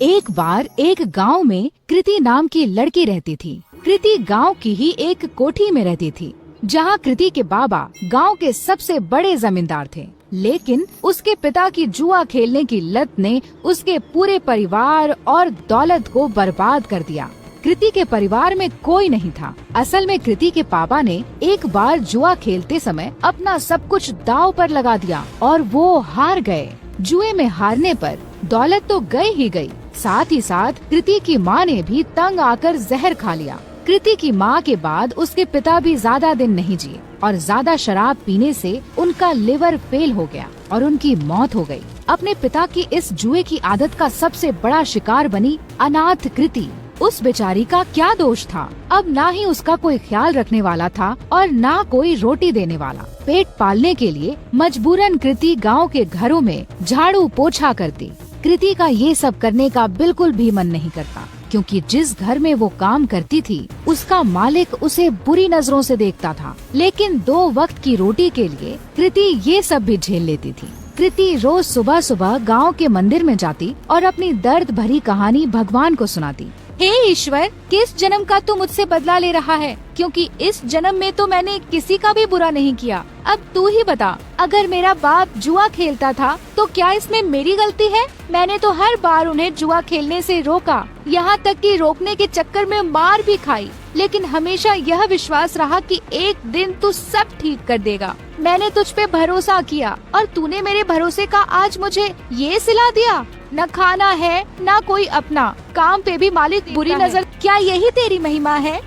एक बार एक गांव में कृति नाम की लड़की रहती थी। कृति गांव की ही एक कोठी में रहती थी, जहां कृति के बाबा गांव के सबसे बड़े जमींदार थे। लेकिन उसके पिता की जुआ खेलने की लत ने उसके पूरे परिवार और दौलत को बर्बाद कर दिया। कृति के परिवार में कोई नहीं था। असल में कृति के पापा ने एक बार जुआ खेलते समय अपना सब कुछ दांव पर लगा दिया और वो हार गए। जुए में हारने पर दौलत तो गई ही गई, साथ ही साथ कृति की माँ ने भी तंग आकर जहर खा लिया। कृति की माँ के बाद उसके पिता भी ज्यादा दिन नहीं जिए और ज्यादा शराब पीने से उनका लिवर फेल हो गया और उनकी मौत हो गई। अपने पिता की इस जुए की आदत का सबसे बड़ा शिकार बनी अनाथ कृति। उस बेचारी का क्या दोष था? अब ना ही उसका कोई ख्याल रखने वाला था और ना कोई रोटी देने वाला। पेट पालने के लिए मजबूरन कृति गांव के घरों में झाड़ू पोछा करती। कृति का ये सब करने का बिल्कुल भी मन नहीं करता, क्योंकि जिस घर में वो काम करती थी उसका मालिक उसे बुरी नजरों से देखता था। लेकिन 2 वक्त की रोटी के लिए कृति ये सब भी झेल लेती थी। कृति रोज सुबह सुबह गांव के मंदिर में जाती और अपनी दर्द भरी कहानी भगवान को सुनाती। हे ईश्वर, किस जन्म का तू मुझसे बदला ले रहा है? क्योंकि इस जन्म में तो मैंने किसी का भी बुरा नहीं किया। अब तू ही बता, अगर मेरा बाप जुआ खेलता था तो क्या इसमें मेरी गलती है? मैंने तो हर बार उन्हें जुआ खेलने से रोका, यहाँ तक कि रोकने के चक्कर में मार भी खाई, लेकिन हमेशा यह विश्वास रहा कि एक दिन तू सब ठीक कर देगा। मैंने तुझ पे भरोसा किया और तूने मेरे भरोसे का आज मुझे ये सिला दिया। न खाना है न कोई अपना, काम पे भी मालिक बुरी नजर। क्या यही तेरी महिमा है?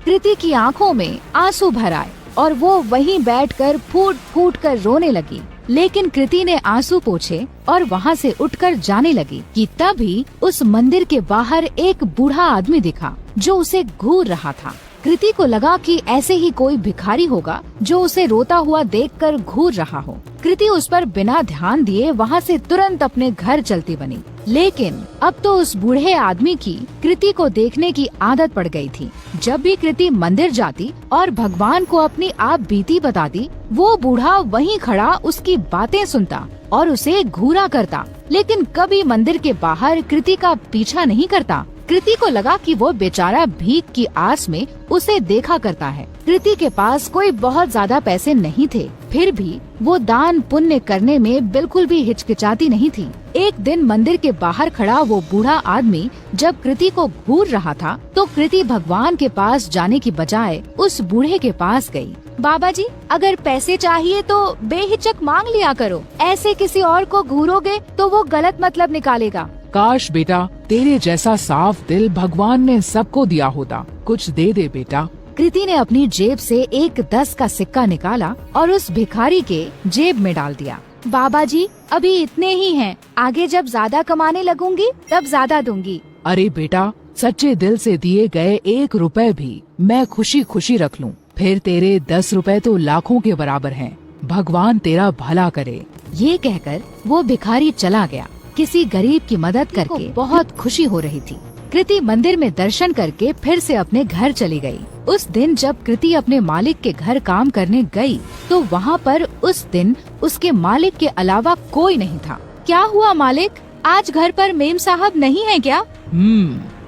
कृति की आंखों में आंसू भर आए और वो वहीं बैठकर फूट फूट कर रोने लगी। लेकिन कृति ने आंसू पोंछे और वहाँ से उठकर जाने लगी कि तभी उस मंदिर के बाहर एक बूढ़ा आदमी दिखा जो उसे घूर रहा था। कृति को लगा कि ऐसे ही कोई भिखारी होगा जो उसे रोता हुआ देखकर घूर रहा हो। कृति उस पर बिना ध्यान दिए वहाँ से तुरंत अपने घर चलती बनी। लेकिन अब तो उस बूढ़े आदमी की कृति को देखने की आदत पड़ गई थी। जब भी कृति मंदिर जाती और भगवान को अपनी आप बीती बताती, वो बूढ़ा वहीं खड़ा उसकी बातें सुनता और उसे घूरा करता, लेकिन कभी मंदिर के बाहर कृति का पीछा नहीं करता। कृति को लगा कि वो बेचारा भीख की आस में उसे देखा करता है। कृति के पास कोई बहुत ज्यादा पैसे नहीं थे, फिर भी वो दान पुण्य करने में बिल्कुल भी हिचकिचाती नहीं थी। एक दिन मंदिर के बाहर खड़ा वो बूढ़ा आदमी जब कृति को घूर रहा था तो कृति भगवान के पास जाने की बजाय उस बूढ़े के पास गई। बाबा जी, अगर पैसे चाहिए तो बेहिचक मांग लिया करो, ऐसे किसी और को घूरोगे तो वो गलत मतलब निकालेगा। काश बेटा, तेरे जैसा साफ दिल भगवान ने सबको दिया होता। कुछ दे दे बेटा। कृति ने अपनी जेब से एक 10 का सिक्का निकाला और उस भिखारी के जेब में डाल दिया। बाबा जी, अभी इतने ही हैं, आगे जब ज्यादा कमाने लगूंगी तब ज्यादा दूंगी। अरे बेटा, सच्चे दिल से दिए गए 1 रुपए भी मैं खुशी खुशी रख लूं, फिर तेरे 10 रुपए तो लाखों के बराबर हैं। भगवान तेरा भला करे। ये कहकर वो भिखारी चला गया। किसी गरीब की मदद करके बहुत खुशी हो रही थी। कृति मंदिर में दर्शन करके फिर से अपने घर चली गई। उस दिन जब कृति अपने मालिक के घर काम करने गई तो वहाँ पर उस दिन उसके मालिक के अलावा कोई नहीं था। क्या हुआ मालिक, आज घर पर मेम साहब नहीं है क्या?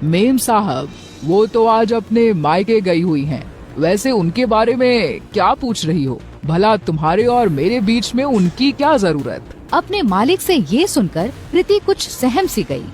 मेम साहब वो तो आज अपने मायके गई हुई हैं। वैसे उनके बारे में क्या पूछ रही हो? भला तुम्हारे और मेरे बीच में उनकी क्या जरूरत? अपने मालिक से ये सुनकर कृति कुछ सहम सी गई।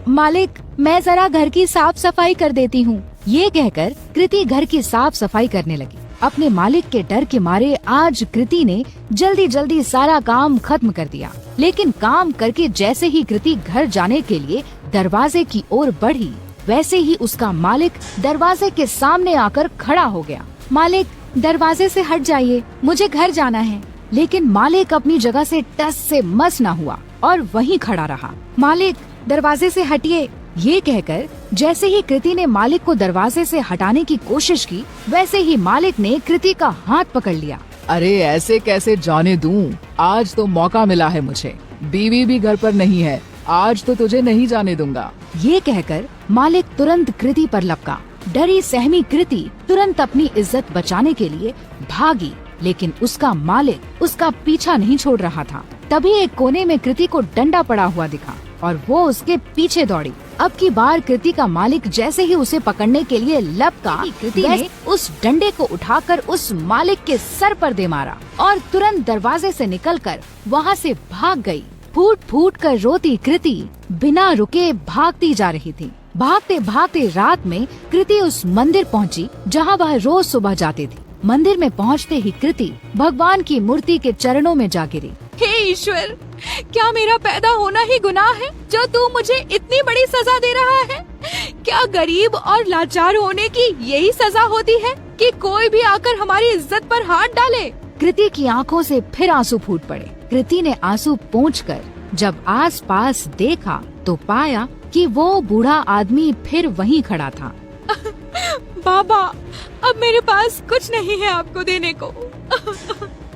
मालिक, मैं जरा घर की साफ सफाई कर देती हूँ। ये कहकर कृति घर की साफ सफाई करने लगी। अपने मालिक के डर के मारे आज कृति ने जल्दी जल्दी सारा काम खत्म कर दिया। लेकिन काम करके जैसे ही कृति घर जाने के लिए दरवाजे की ओर बढ़ी, वैसे ही उसका मालिक दरवाजे के सामने आकर खड़ा हो गया। मालिक, दरवाजे से हट जाइए, मुझे घर जाना है। लेकिन मालिक अपनी जगह से टस से मस न हुआ और वहीं खड़ा रहा। मालिक, दरवाजे से हटिए। ये कहकर जैसे ही कृति ने मालिक को दरवाजे से हटाने की कोशिश की, वैसे ही मालिक ने कृति का हाथ पकड़ लिया। अरे ऐसे कैसे जाने दूं? आज तो मौका मिला है मुझे। बीवी भी घर पर नहीं है, आज तो तुझे नहीं जाने दूंगा। ये कहकर मालिक तुरंत कृति पर लपका। डरी सहमी कृति तुरंत अपनी इज्जत बचाने के लिए भागी, लेकिन उसका मालिक उसका पीछा नहीं छोड़ रहा था। तभी एक कोने में कृति को डंडा पड़ा हुआ दिखा और वो उसके पीछे दौड़ी। अब की बार कृति का मालिक जैसे ही उसे पकड़ने के लिए लपका, कृति ने उस डंडे को उठाकर उस मालिक के सर पर दे मारा और तुरंत दरवाजे से निकलकर वहाँ से भाग गई। फूट फूट कर रोती कृति बिना रुके भागती जा रही थी। भागते भागते रात में कृति उस मंदिर पहुँची जहाँ वह रोज सुबह जाती थी। मंदिर में पहुँचते ही कृति भगवान की मूर्ति के चरणों में जा गिरी। हे ईश्वर, क्या मेरा पैदा होना ही गुनाह है जो तू मुझे इतनी बड़ी सजा दे रहा है? क्या गरीब और लाचार होने की यही सजा होती है कि कोई भी आकर हमारी इज्जत पर हाथ डाले? कृति की आंखों से फिर आंसू फूट पड़े। कृति ने आंसू पोंछकर जब आसपास देखा तो पाया कि वो बूढ़ा आदमी फिर वहीं खड़ा था। बाबा, अब मेरे पास कुछ नहीं है आपको देने को।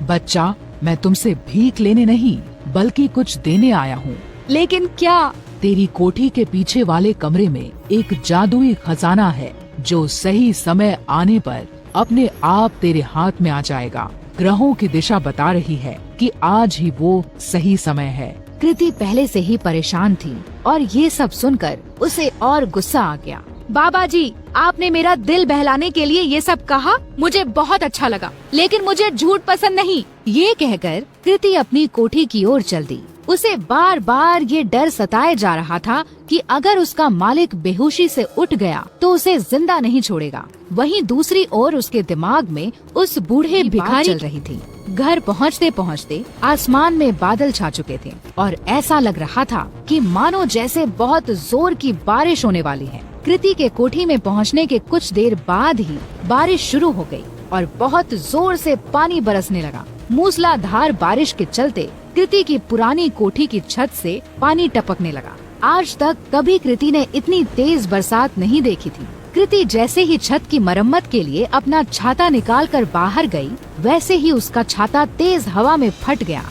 बच्चा, मैं तुमसे भीख लेने नहीं बल्कि कुछ देने आया हूँ। लेकिन क्या? तेरी कोठी के पीछे वाले कमरे में एक जादुई खजाना है जो सही समय आने पर अपने आप तेरे हाथ में आ जाएगा। ग्रहों की दिशा बता रही है कि आज ही वो सही समय है। कृति पहले से ही परेशान थी और ये सब सुनकर उसे और गुस्सा आ गया। बाबा जी, आपने मेरा दिल बहलाने के लिए ये सब कहा, मुझे बहुत अच्छा लगा, लेकिन मुझे झूठ पसंद नहीं। ये कहकर कृति अपनी कोठी की ओर चल दी। उसे बार बार ये डर सताए जा रहा था कि अगर उसका मालिक बेहोशी से उठ गया तो उसे जिंदा नहीं छोड़ेगा। वहीं दूसरी ओर उसके दिमाग में उस बूढ़े भिखारी चल रही थी। घर पहुँचते पहुँचते आसमान में बादल छा चुके थे और ऐसा लग रहा था कि मानो जैसे बहुत जोर की बारिश होने वाली है। कृति के कोठी में पहुँचने के कुछ देर बाद ही बारिश शुरू हो गई और बहुत जोर से पानी बरसने लगा। मूसलाधार बारिश के चलते कृति की पुरानी कोठी की छत से पानी टपकने लगा। आज तक कभी कृति ने इतनी तेज बरसात नहीं देखी थी। कृति जैसे ही छत की मरम्मत के लिए अपना छाता निकालकर बाहर गई, वैसे ही उसका छाता तेज हवा में फट गया।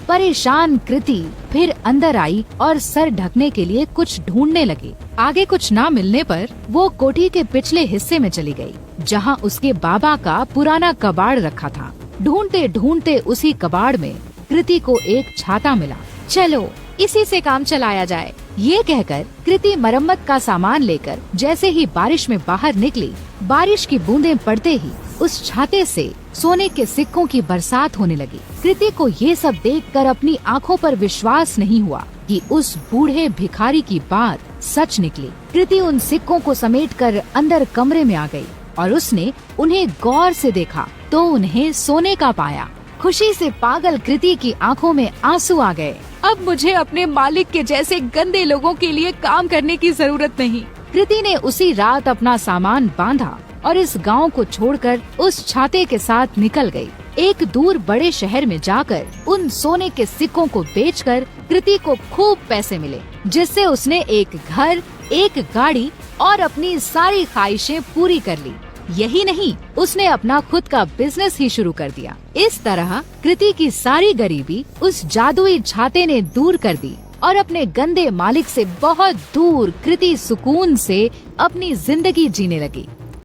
परेशान कृति फिर अंदर आई और सर ढकने के लिए कुछ ढूंढने लगी। आगे कुछ ना मिलने पर वो कोठी के पिछले हिस्से में चली गई, जहाँ उसके बाबा का पुराना कबाड़ रखा था। ढूंढते ढूंढते उसी कबाड़ में कृति को एक छाता मिला। चलो इसी से काम चलाया जाए। ये कहकर कृति मरम्मत का सामान लेकर जैसे ही बारिश में बाहर निकली, बारिश की बूंदें पड़ते ही उस छाते से सोने के सिक्कों की बरसात होने लगी। कृति को ये सब देखकर अपनी आंखों पर विश्वास नहीं हुआ कि उस बूढ़े भिखारी की बात सच निकली। कृति उन सिक्कों को समेटकर अंदर कमरे में आ गई और उसने उन्हें गौर से देखा तो उन्हें सोने का पाया। खुशी से पागल कृति की आंखों में आंसू आ गए। अब मुझे अपने मालिक के जैसे गंदे लोगों के लिए काम करने की जरूरत नहीं। कृति ने उसी रात अपना सामान बांधा और इस गांव को छोड़कर उस छाते के साथ निकल गई। एक दूर बड़े शहर में जाकर उन सोने के सिक्कों को बेचकर कृति को खूब पैसे मिले, जिससे उसने एक घर, एक गाड़ी और अपनी सारी ख्वाहिशें पूरी कर ली। यही नहीं, उसने अपना खुद का बिजनेस ही शुरू कर दिया। इस तरह कृति की सारी गरीबी उस जादुई छाते ने दूर कर दी और अपने गंदे मालिक से बहुत दूर कृति सुकून से अपनी जिंदगी जीने लगी।